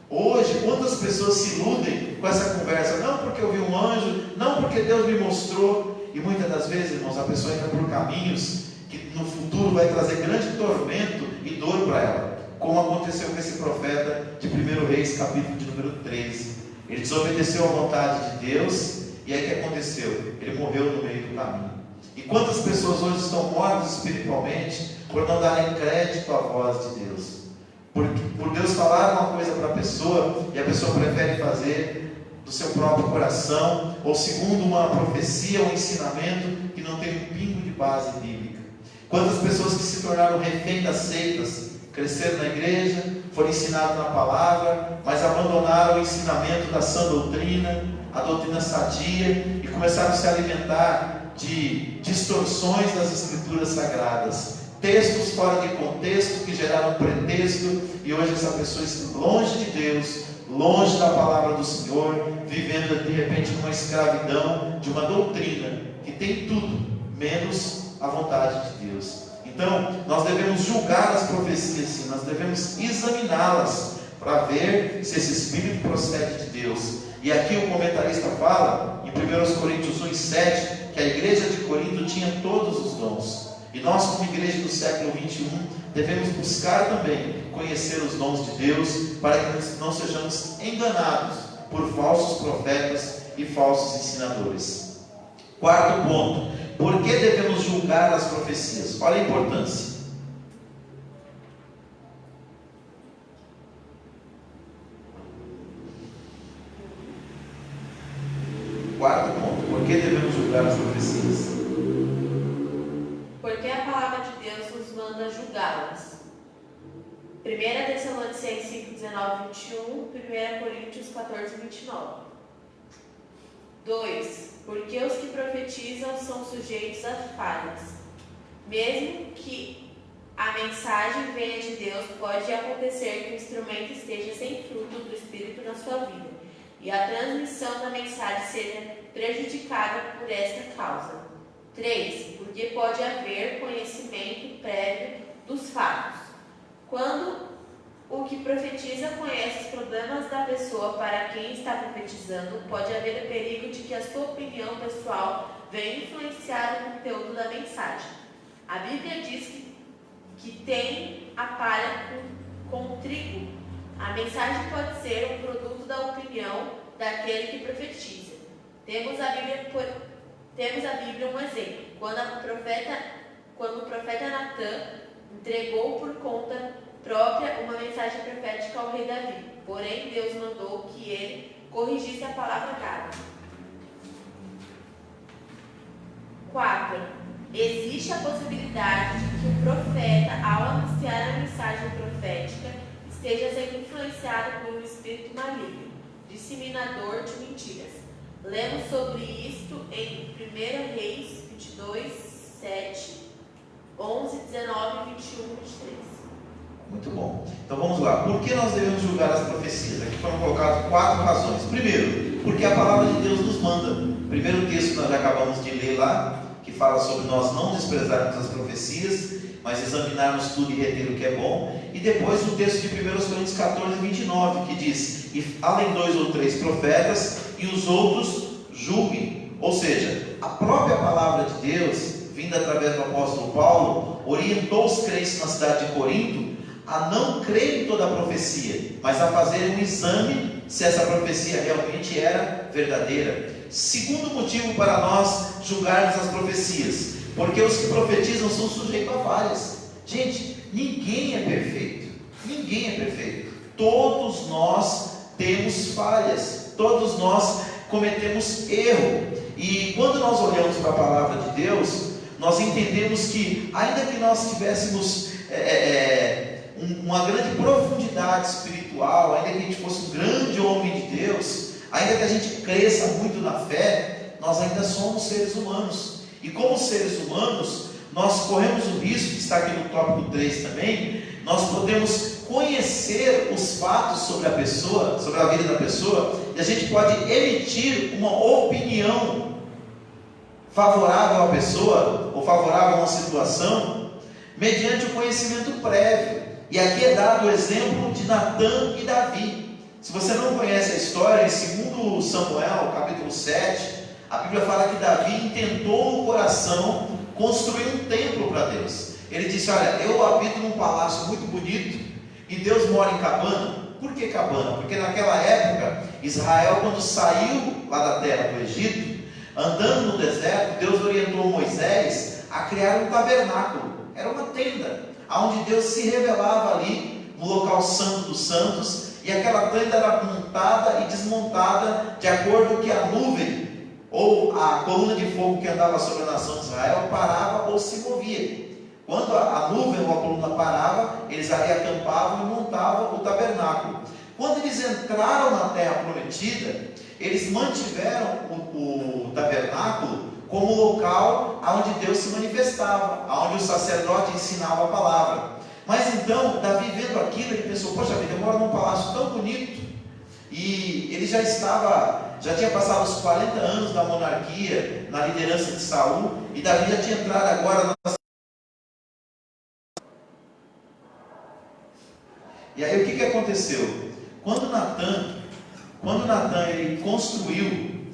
Hoje, quantas pessoas se iludem com essa conversa? Não porque eu vi um anjo, não porque Deus me mostrou. E muitas das vezes, irmãos, a pessoa entra por caminhos que no futuro vai trazer grande tormento e dor para ela, como aconteceu com esse profeta de 1 Reis, capítulo de número 13. Ele desobedeceu à vontade de Deus, e aí o que aconteceu? Ele morreu no meio do caminho. E quantas pessoas hoje estão mortas espiritualmente por não darem crédito à voz de Deus? por Deus falar uma coisa para a pessoa e a pessoa prefere fazer do seu próprio coração, ou segundo uma profecia ou ensinamento que não tem um pingo de base bíblica. Quantas pessoas que se tornaram refém das seitas, cresceram na igreja, foram ensinados na palavra, mas abandonaram o ensinamento da sã doutrina, a doutrina sadia, e começaram a se alimentar de distorções das escrituras sagradas, textos fora de contexto que geraram pretexto, e hoje essa pessoa está longe de Deus, longe da palavra do Senhor, vivendo de repente numa escravidão de uma doutrina que tem tudo menos a vontade de Deus. Então nós devemos julgar as profecias, sim, nós devemos examiná-las para ver se esse espírito procede de Deus. E aqui o comentarista fala em 1 Coríntios 1:7 que a igreja de Corinto tinha todos os dons, e nós, como igreja do século 21, devemos buscar também conhecer os dons de Deus, para que não sejamos enganados por falsos profetas e falsos ensinadores. Quarto ponto: por que devemos julgar as profecias? Olha a importância. Quarto ponto: por que devemos julgar as profecias? Porque a palavra de Deus nos manda julgá-las. 1 Tessalonicenses 5:19, 21, 1 Coríntios 14:29. 2. Porque os que profetizam são sujeitos a falhas. Mesmo que a mensagem venha de Deus, pode acontecer que o instrumento esteja sem fruto do Espírito na sua vida, e a transmissão da mensagem seja prejudicada por esta causa. 3. Porque pode haver conhecimento prévio dos fatos. Quando o que profetiza conhece os problemas da pessoa para quem está profetizando, pode haver o perigo de que a sua opinião pessoal venha influenciar o conteúdo da mensagem. A Bíblia diz que tem a palha com trigo. A mensagem pode ser um produto da opinião daquele que profetiza. Temos a Bíblia um exemplo. Quando o profeta Natã entregou por conta própria uma mensagem profética ao rei Davi. Porém, Deus mandou que ele corrigisse a palavra errada. 4. Existe a possibilidade de que o profeta, ao anunciar a mensagem profética, esteja sendo influenciado por um espírito maligno, disseminador de mentiras. Lemos sobre isto em 1 Reis 22, 7, 11, 19, 21 e 23. Muito bom. Então vamos lá. Por que nós devemos julgar as profecias? Aqui foram colocadas 4 razões. Primeiro, porque a palavra de Deus nos manda. Primeiro texto que nós já acabamos de ler lá, que fala sobre nós não desprezarmos as profecias, mas examinarmos tudo e reter o que é bom. E depois o texto de 1 Coríntios 14, 29, que diz: e além 2 ou 3 profetas, e os outros julguem. Ou seja, a própria palavra de Deus, vinda através do apóstolo Paulo, orientou os crentes na cidade de Corinto a não crer em toda a profecia, mas a fazer um exame se essa profecia realmente era verdadeira. Segundo motivo para nós julgarmos as profecias: porque os que profetizam são sujeitos a falhas. Gente, ninguém é perfeito. Ninguém é perfeito. Todos nós temos falhas. Todos nós cometemos erro. E quando nós olhamos para a palavra de Deus, nós entendemos que, ainda que nós tivéssemos uma grande profundidade espiritual, ainda que a gente fosse um grande homem de Deus, ainda que a gente cresça muito na fé, nós ainda somos seres humanos. E como seres humanos, nós corremos o risco, que está aqui no tópico 3 também, nós podemos conhecer os fatos sobre a pessoa, sobre a vida da pessoa, e a gente pode emitir uma opinião favorável à pessoa, ou favorável a uma situação, mediante o conhecimento prévio. E aqui é dado o exemplo de Natã e Davi. Se você não conhece a história, em 2 Samuel, capítulo 7, a Bíblia fala que Davi intentou no coração construir um templo para Deus. Ele disse: olha, eu habito num palácio muito bonito, e Deus mora em cabana. Por que cabana? Porque naquela época, Israel, quando saiu lá da terra do Egito, andando no deserto, Deus orientou Moisés a criar um tabernáculo. Era uma tenda, onde Deus se revelava ali no local santo dos santos, e aquela tenda era montada e desmontada de acordo com que a nuvem ou a coluna de fogo que andava sobre a nação de Israel parava ou se movia. Quando a nuvem ou a coluna parava, eles ali acampavam e montavam o tabernáculo. Quando eles entraram na terra prometida, eles mantiveram o tabernáculo como local onde Deus se manifestava, onde o sacerdote ensinava a palavra. Mas então, Davi vendo aquilo, ele pensou: poxa vida, eu moro num palácio tão bonito, e ele já tinha passado os 40 anos da monarquia, na liderança de Saul, e Davi já tinha entrado agora na... E aí o que aconteceu? Quando Natan ele construiu,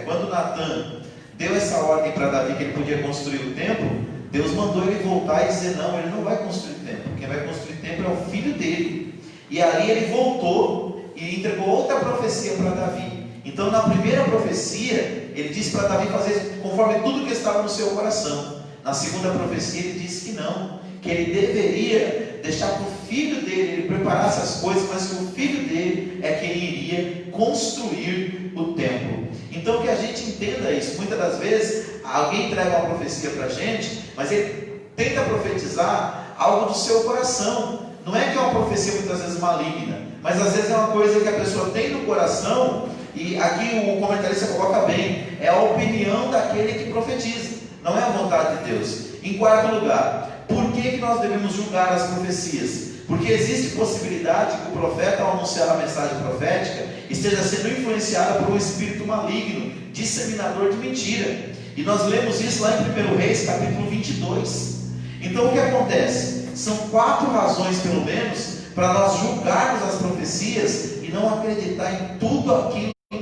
quando Natan deu essa ordem para Davi que ele podia construir o templo, Deus mandou ele voltar e dizer: não, ele não vai construir o templo, quem vai construir o templo é o filho dele. E aí ele voltou e entregou outra profecia para Davi. Então, na primeira profecia, ele disse para Davi fazer conforme tudo que estava no seu coração. Na segunda profecia, ele disse que não, que ele deveria deixar para o filho dele, ele preparasse as coisas, mas que o filho dele é quem iria construir o templo. Então, que a gente entenda isso. Muitas das vezes, alguém entrega uma profecia para a gente, mas ele tenta profetizar algo do seu coração. Não é que é uma profecia muitas vezes maligna, mas às vezes é uma coisa que a pessoa tem no coração, e aqui o comentarista coloca bem, é a opinião daquele que profetiza, não é a vontade de Deus. Em quarto lugar, por que nós devemos julgar as profecias? Porque existe possibilidade que o profeta, ao anunciar a mensagem profética, esteja sendo influenciado por um espírito maligno, disseminador de mentira. E nós lemos isso lá em 1 Reis, capítulo 22. Então o que acontece? São 4 razões, pelo menos, para nós julgarmos as profecias e não acreditar em tudo aquilo que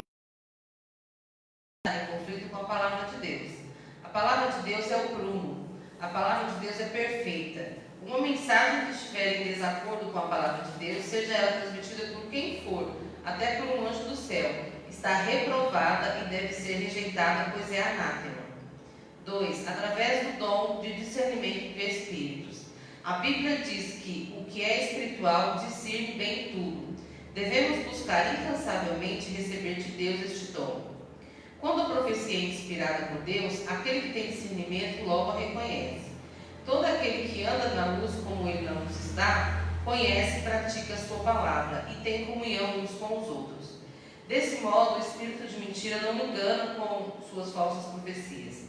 está em conflito com a palavra de Deus. A palavra de Deus é o prumo. A palavra de Deus é perfeita. Uma mensagem que estiver em desacordo com a palavra de Deus, seja ela transmitida por quem for, até por um anjo do céu, está reprovada e deve ser rejeitada, pois é anátema. 2. Através do dom de discernimento de espíritos. A Bíblia diz que o que é espiritual discerne bem tudo. Devemos buscar incansavelmente receber de Deus este dom. Quando a profecia é inspirada por Deus, aquele que tem discernimento logo a reconhece. Todo aquele que anda na luz como ele na luz está, conhece e pratica a sua palavra e tem comunhão uns com os outros. Desse modo, o espírito de mentira não engana com suas falsas profecias.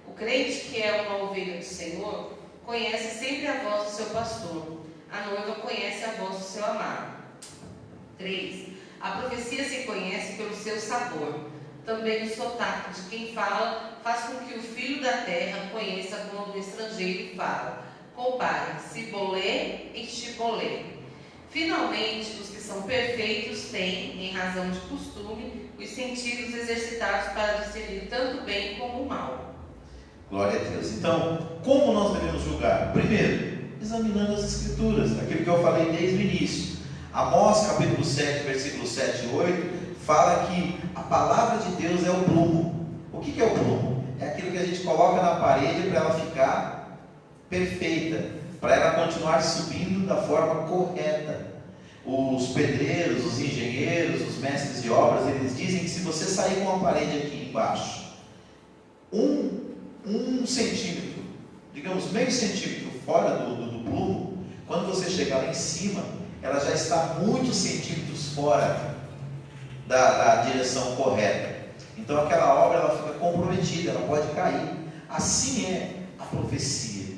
O crente que é uma ovelha do Senhor, conhece sempre a voz do seu pastor. A noiva conhece a voz do seu amado. 3. A profecia se conhece pelo seu sabor. Também o sotaque de quem fala faz com que o filho da terra conheça quando o estrangeiro fala. Compare cibolê e chibolê. Finalmente, os que são perfeitos têm, em razão de costume, os sentidos exercitados para discernir tanto o bem como o mal. Glória a Deus. Então, como nós devemos julgar? Primeiro, examinando as Escrituras, aquilo que eu falei desde o início. Amós, capítulo 7, versículos 7 e 8, fala que a palavra de Deus é o plumo. O que é o plumo? É aquilo que a gente coloca na parede para ela ficar perfeita, para ela continuar subindo da forma correta. Os pedreiros, os engenheiros, os mestres de obras, eles dizem que se você sair com a parede aqui embaixo, um centímetro, digamos meio centímetro fora do plumo, quando você chegar lá em cima, ela já está muitos centímetros fora da direção correta. Então aquela obra ela fica comprometida, ela pode cair. Assim é a profecia.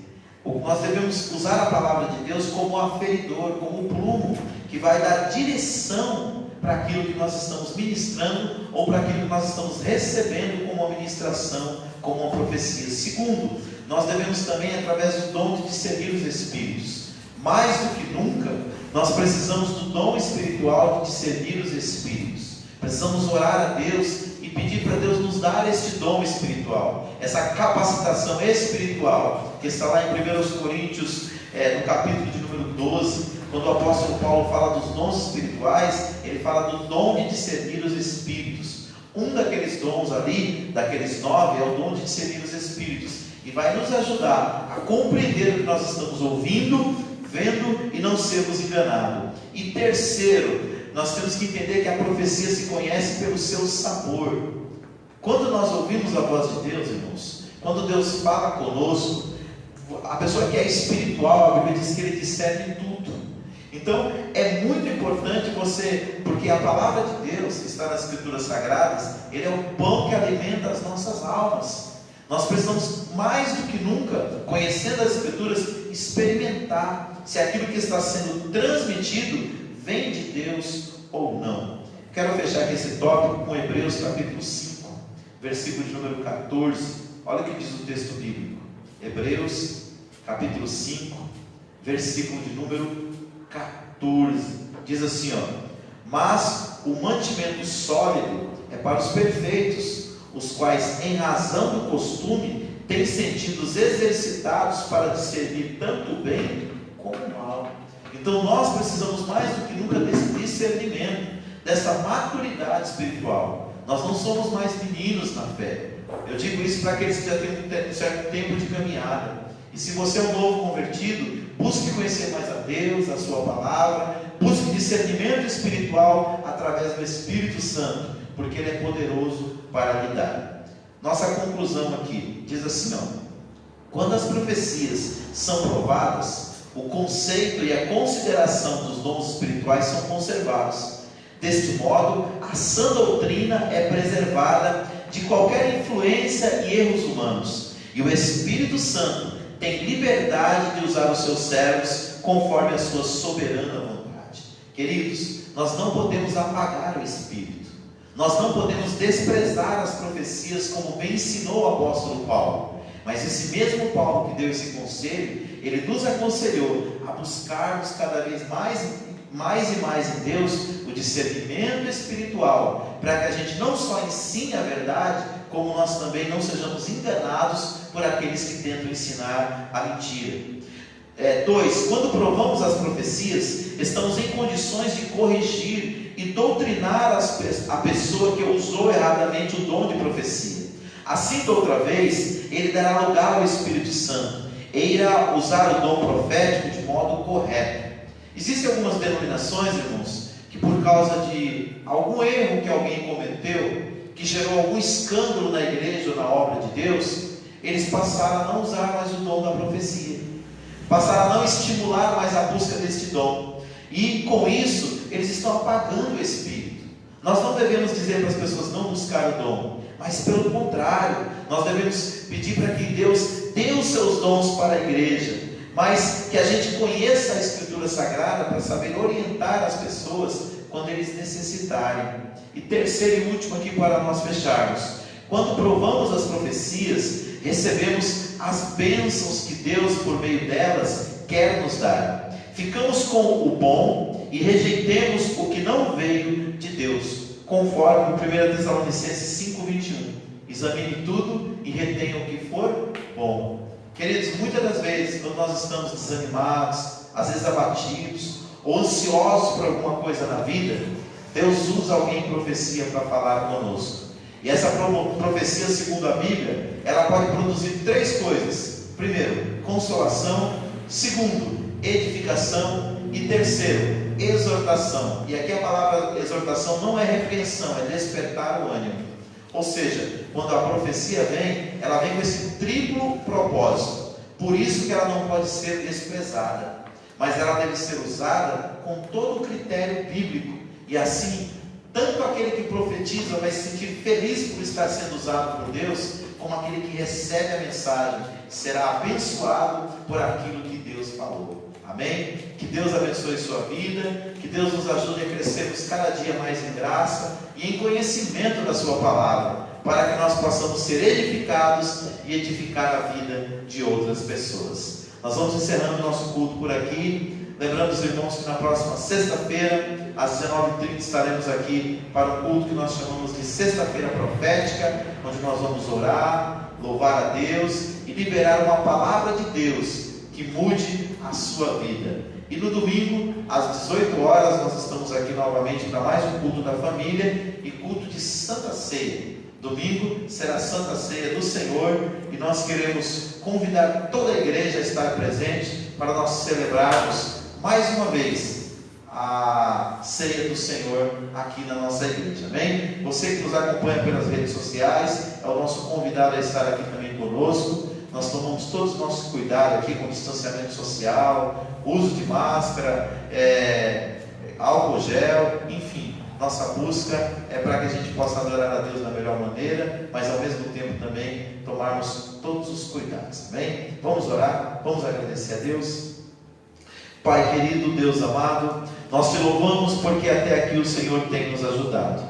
Nós devemos usar a palavra de Deus como um aferidor, como um plumo, que vai dar direção para aquilo que nós estamos ministrando, ou para aquilo que nós estamos recebendo como uma ministração, como uma profecia. Segundo, nós devemos também, através do dom de discernir os espíritos. Mais do que nunca, nós precisamos do dom espiritual de discernir os espíritos. Precisamos orar a Deus e pedir para Deus nos dar este dom espiritual, essa capacitação espiritual, que está lá em 1 Coríntios, no capítulo de número 12, quando o apóstolo Paulo fala dos dons espirituais, ele fala do dom de discernir os espíritos. Um daqueles dons ali, daqueles 9, é o dom de discernir os espíritos, e vai nos ajudar a compreender o que nós estamos ouvindo, vendo e não sermos enganados. E terceiro, nós temos que entender que a profecia se conhece pelo seu sabor. Quando nós ouvimos a voz de Deus, irmãos, quando Deus fala conosco, a pessoa que é espiritual, a Bíblia diz que ele discerne tudo. Então é muito importante você, porque a palavra de Deus que está nas Escrituras Sagradas, ele é o pão que alimenta as nossas almas. Nós precisamos mais do que nunca, conhecendo as Escrituras, experimentar se aquilo que está sendo transmitido vem de Deus ou não. Quero fechar aqui esse tópico com Hebreus capítulo 5, versículo de número 14. Olha o que diz o texto bíblico. Hebreus capítulo 5, versículo de número 14. Diz assim, mas o mantimento sólido é para os perfeitos, os quais, em razão do costume, têm sentidos exercitados para discernir tanto o bem como o mal. Então nós precisamos mais do que nunca desse discernimento, dessa maturidade espiritual. Nós não somos mais meninos na fé. Eu digo isso para aqueles que já têm um certo tempo de caminhada. E se você é um novo convertido, busque conhecer mais a Deus, a sua palavra, busque discernimento espiritual através do Espírito Santo, porque Ele é poderoso para lhe dar. Nossa conclusão aqui diz assim, quando as profecias são provadas, o conceito e a consideração dos dons espirituais são conservados. Deste modo, a sã doutrina é preservada de qualquer influência e erros humanos, e o Espírito Santo tem liberdade de usar os seus servos conforme a sua soberana vontade. Queridos, nós não podemos apagar o Espírito, nós não podemos desprezar as profecias, como bem ensinou o apóstolo Paulo. Mas esse mesmo Paulo que deu esse conselho, ele nos aconselhou a buscarmos cada vez mais e mais em Deus o discernimento espiritual, para que a gente não só ensine a verdade, como nós também não sejamos enganados por aqueles que tentam ensinar a mentira. 2. Quando provamos as profecias, estamos em condições de corrigir e doutrinar a pessoa que usou erradamente o dom de profecia. Assim, da outra vez, ele dará lugar ao Espírito Santo e irá usar o dom profético de modo correto. Existem algumas denominações, irmãos, que por causa de algum erro que alguém cometeu, que gerou algum escândalo na igreja ou na obra de Deus, eles passaram a não usar mais o dom da profecia, passaram a não estimular mais a busca deste dom, e com isso eles estão apagando o Espírito. Nós não devemos dizer para as pessoas não buscar o dom, mas pelo contrário, nós devemos pedir para que Deus dê os seus dons para a igreja, mas que a gente conheça a Escritura Sagrada para saber orientar as pessoas quando eles necessitarem. E terceiro e último aqui para nós fecharmos: quando provamos as profecias, recebemos as bênçãos que Deus, por meio delas, quer nos dar. Ficamos com o bom e rejeitemos o que não veio de Deus, conforme 1 Tessalonicenses 5:21. Examine tudo e retenha o que for bom. Queridos, muitas das vezes, quando nós estamos desanimados, às vezes abatidos, ou ansiosos por alguma coisa na vida, Deus usa alguém em profecia para falar conosco. E essa profecia, segundo a Bíblia, ela pode produzir 3 coisas. Primeiro, consolação. Segundo, edificação. E terceiro, exortação. E aqui a palavra exortação não é repreensão, é despertar o ânimo. Ou seja, quando a profecia vem, ela vem com esse triplo propósito. Por isso que ela não pode ser desprezada, mas ela deve ser usada com todo o critério bíblico. E assim, tanto aquele que profetiza vai se sentir feliz por estar sendo usado por Deus, como aquele que recebe a mensagem será abençoado por aquilo que Deus falou. Amém? Que Deus abençoe sua vida, que Deus nos ajude a crescermos cada dia mais em graça e em conhecimento da sua palavra, para que nós possamos ser edificados e edificar a vida de outras pessoas. Nós vamos encerrando o nosso culto por aqui, lembrando os irmãos que na próxima sexta-feira, às 19h30, estaremos aqui para um culto que nós chamamos de Sexta-feira Profética, onde nós vamos orar, louvar a Deus e liberar uma palavra de Deus que mude a sua vida. E no domingo, às 18 horas, nós estamos aqui novamente para mais um culto da família e culto de Santa Ceia. Domingo será Santa Ceia do Senhor e nós queremos convidar toda a igreja a estar presente, para nós celebrarmos mais uma vez a ceia do Senhor aqui na nossa igreja, amém? Você que nos acompanha pelas redes sociais é o nosso convidado a estar aqui também conosco. Nós tomamos todos os nossos cuidados aqui com distanciamento social, uso de máscara, álcool gel, enfim. Nossa busca é para que a gente possa adorar a Deus da melhor maneira, mas ao mesmo tempo também tomarmos todos os cuidados, amém? Vamos orar, vamos agradecer a Deus. Pai querido, Deus amado, nós te louvamos porque até aqui o Senhor tem nos ajudado.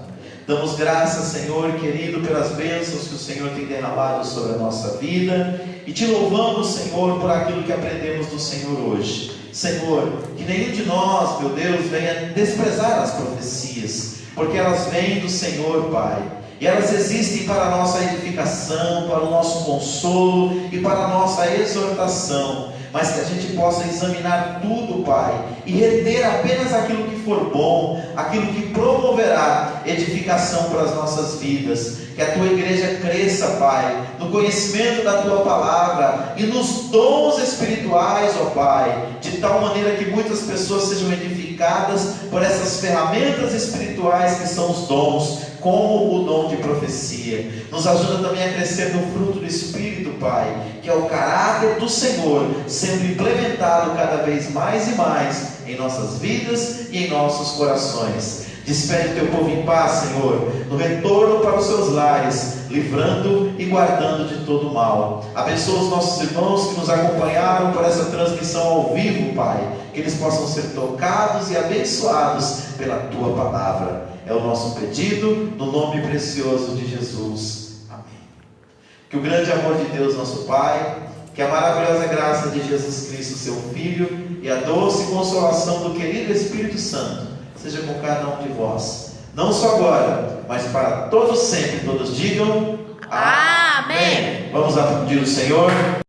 Damos graças, Senhor querido, pelas bênçãos que o Senhor tem derramado sobre a nossa vida, e te louvamos, Senhor, por aquilo que aprendemos do Senhor hoje. Senhor, que nenhum de nós, meu Deus, venha desprezar as profecias, porque elas vêm do Senhor, Pai, e elas existem para a nossa edificação, para o nosso consolo e para a nossa exortação, mas que a gente possa examinar tudo, Pai, e reter apenas aquilo que for bom, aquilo que promoverá edificação para as nossas vidas. Que a tua igreja cresça, Pai, no conhecimento da tua palavra e nos dons espirituais, ó Pai, de tal maneira que muitas pessoas sejam edificadas por essas ferramentas espirituais que são os dons, como o dom de profecia. Nos ajuda também a crescer no fruto do Espírito, Pai, que é o caráter do Senhor, sendo implementado cada vez mais e mais em nossas vidas e em nossos corações. Despede o teu povo em paz, Senhor, no retorno para os seus lares, livrando e guardando de todo mal. Abençoa os nossos irmãos que nos acompanharam por essa transmissão ao vivo, Pai, que eles possam ser tocados e abençoados pela tua palavra. É o nosso pedido, no nome precioso de Jesus. Amém. Que o grande amor de Deus, nosso Pai, que a maravilhosa graça de Jesus Cristo, seu Filho, e a doce consolação do querido Espírito Santo seja com cada um de vós, não só agora, mas para todos sempre. Todos digam amém. Vamos aplaudir o Senhor.